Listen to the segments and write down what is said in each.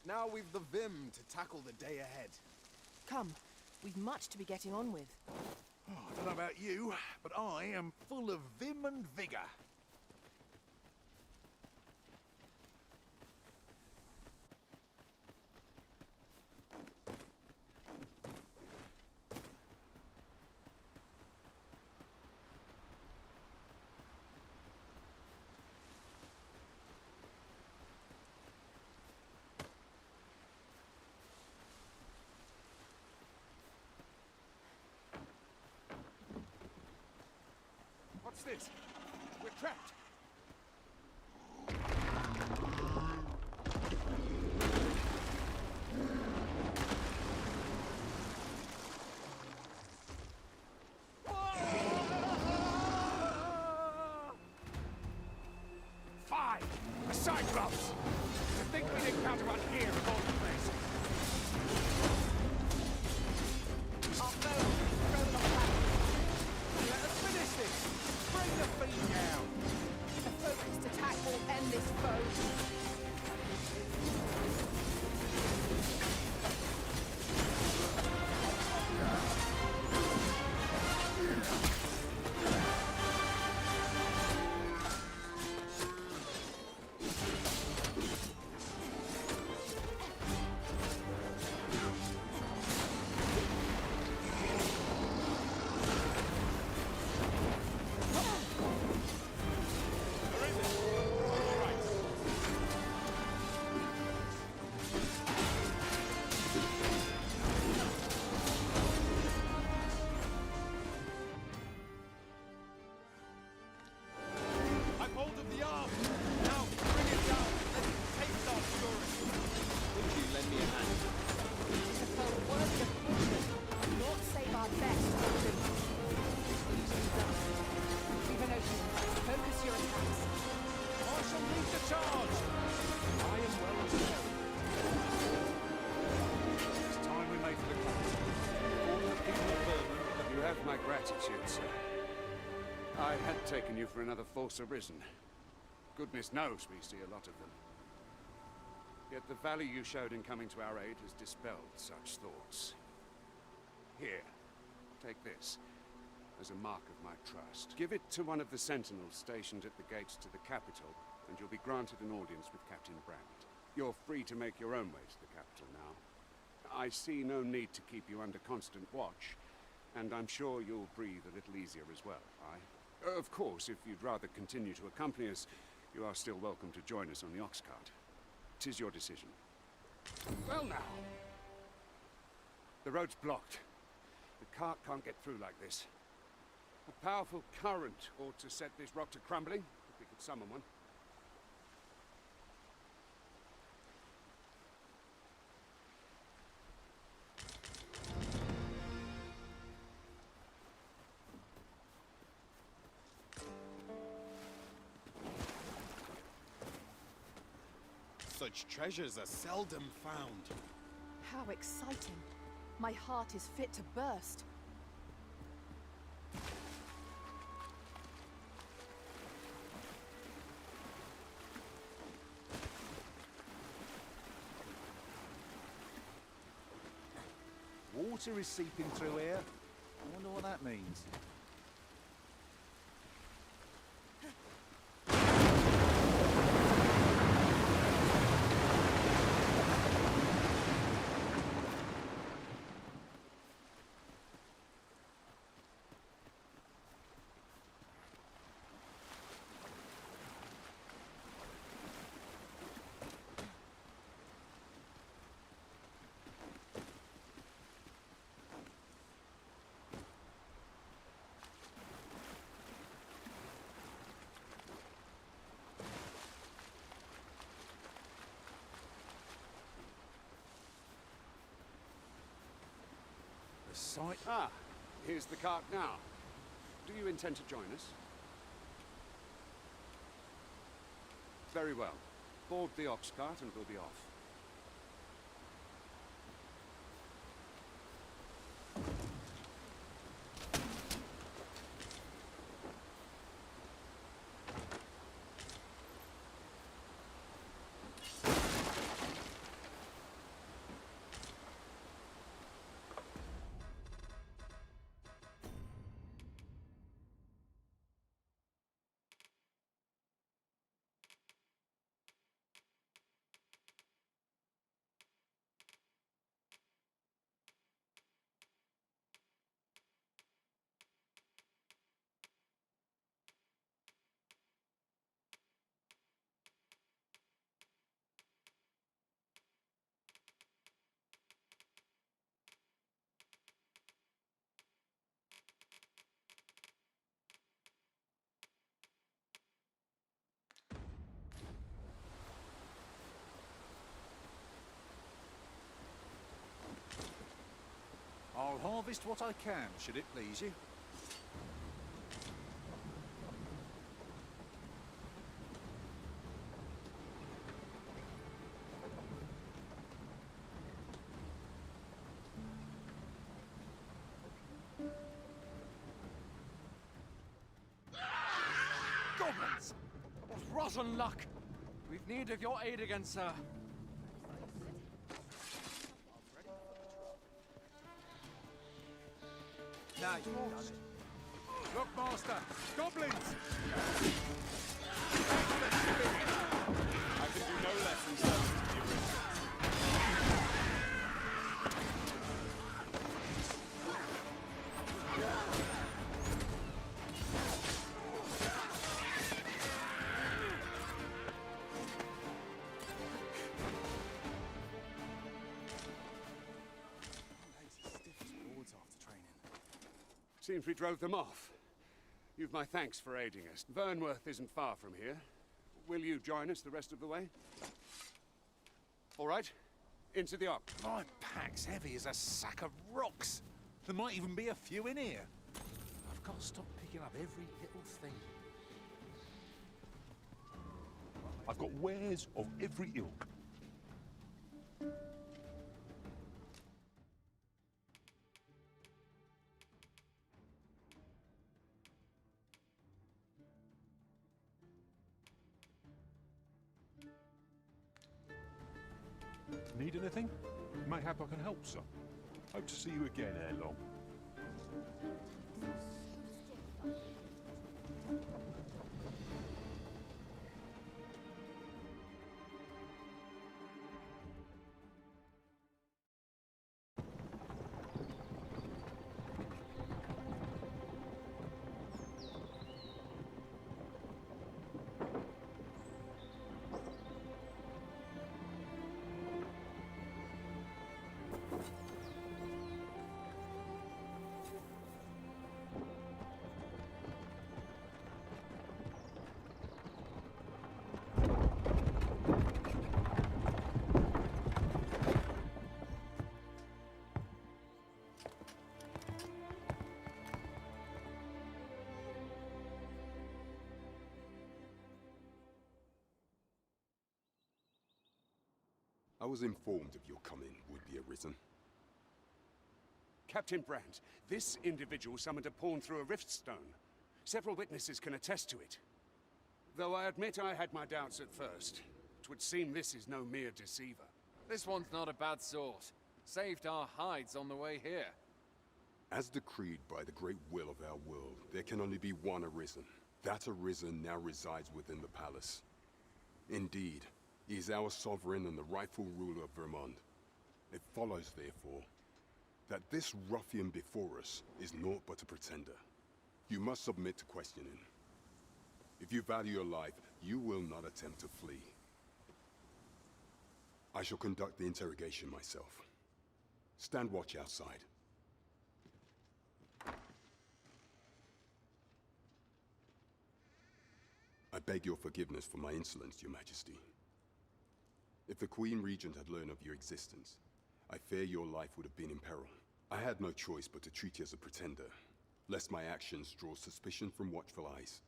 Now we've the vim to tackle the day ahead. Come, we've much to be getting on with. Oh, I don't know about you, but I am full of vim and vigour. What's this? We're trapped. Five! A Cyclops! To think we'd encounter one here of all the places. Our foe will be thrown off balance. Let us finish this! Bring the feet down! A focused attack will end this foe. My gratitude, sir. I had taken you for another false arisen. Goodness knows we see a lot of them. Yet the value you showed in coming to our aid has dispelled such thoughts. Here, take this, as a mark of my trust. Give it to one of the sentinels stationed at the gates to the capital, and you'll be granted an audience with Captain Brandt. You're free to make your own way to the capital now. I see no need to keep you under constant watch. And I'm sure you'll breathe a little easier as well, aye? Of course, if you'd rather continue to accompany us, you are still welcome to join us on the ox cart. 'Tis your decision. Well now! The road's blocked. The cart can't get through like this. A powerful current ought to set this rock to crumbling, if we could summon one. Such treasures are seldom found. How exciting. My heart is fit to burst. Water is seeping through here. I wonder what that means. Sight. Ah, here's the cart now. Do you intend to join us? Very well. Board the ox cart and we'll be off. harvest what I can, should it please you. Goblins! What rotten luck! We've need of your aid again, sir. Now you've done it. Look, Master! Goblins! I can do no less than service to the original. Seems we drove them off. You've my thanks for aiding us. Vernworth isn't far from here. Will you join us the rest of the way? All right. Into the Ark. My pack's heavy as a sack of rocks. There might even be a few in here. I've got to stop picking up every little thing. I've got wares of every ilk. Need anything? Mayhap I can help, sir. Hope to see you again ere long. I was informed of your coming would be arisen. Captain Brandt, this individual summoned a pawn through a rift stone. Several witnesses can attest to it. Though I admit I had my doubts at first. 'Twould seem this is no mere deceiver. This one's not a bad sort. Saved our hides on the way here. As decreed by the great will of our world, there can only be one arisen. That arisen now resides within the palace. Indeed, he is our sovereign and the rightful ruler of Vermont. It follows, therefore, that this ruffian before us is naught but a pretender. You must submit to questioning. If you value your life, you will not attempt to flee. I shall conduct the interrogation myself. Stand watch outside. I beg your forgiveness for my insolence, Your Majesty. If the Queen Regent had learned of your existence, I fear your life would have been in peril. I had no choice but to treat you as a pretender, lest my actions draw suspicion from watchful eyes.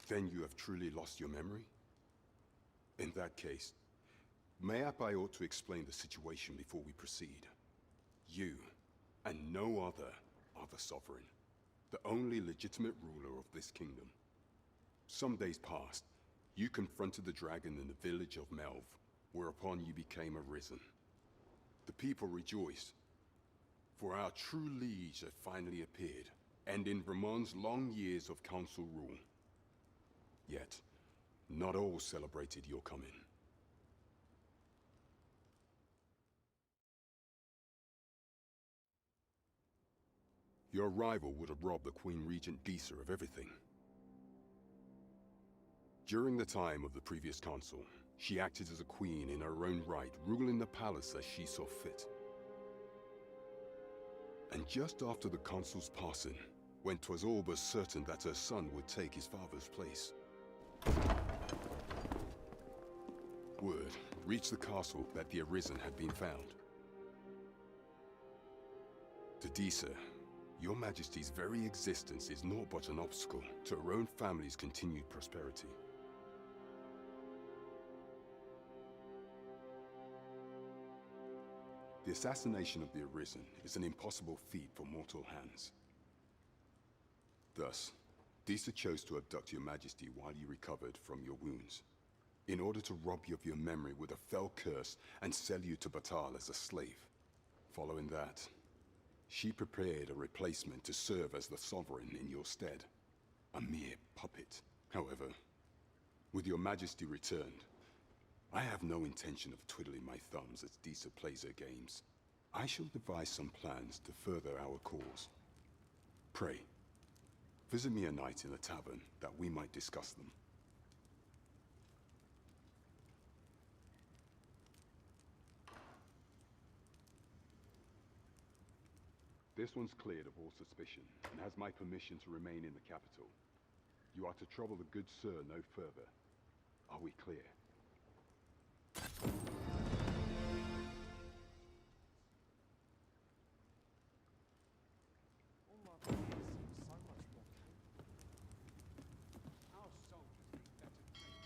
Then you have truly lost your memory? In that case, mayhap I ought to explain the situation before we proceed. You, and no other, are the sovereign, the only legitimate ruler of this kingdom. Some days past, you confronted the dragon in the village of Melv, whereupon you became arisen. The people rejoiced, for our true liege had finally appeared, ending Vermont's long years of council rule. Yet, not all celebrated your coming. Your arrival would have robbed the Queen Regent Gisa of everything. During the time of the previous council, she acted as a queen in her own right, ruling the palace as she saw fit. And just after the council's passing, when 'twas all but certain that her son would take his father's place. Word reached the castle that the Arisen had been found. To Disa, your Majesty's very existence is naught but an obstacle to her own family's continued prosperity. The assassination of the Arisen is an impossible feat for mortal hands. Thus, Disa chose to abduct your Majesty while you recovered from your wounds, in order to rob you of your memory with a fell curse and sell you to Batal as a slave. Following that, she prepared a replacement to serve as the sovereign in your stead. A mere puppet. However, with your Majesty returned, I have no intention of twiddling my thumbs as Disa plays her games. I shall devise some plans to further our cause. Pray, visit me a night in the tavern that we might discuss them. This one's cleared of all suspicion, and has my permission to remain in the capital. You are to trouble the good sir no further. Are we clear? All my peers seem so much more capable. Our soldiers need better training.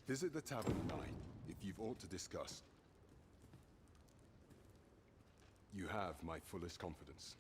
Visit the tavern tonight if you've aught to discuss. You have my fullest confidence.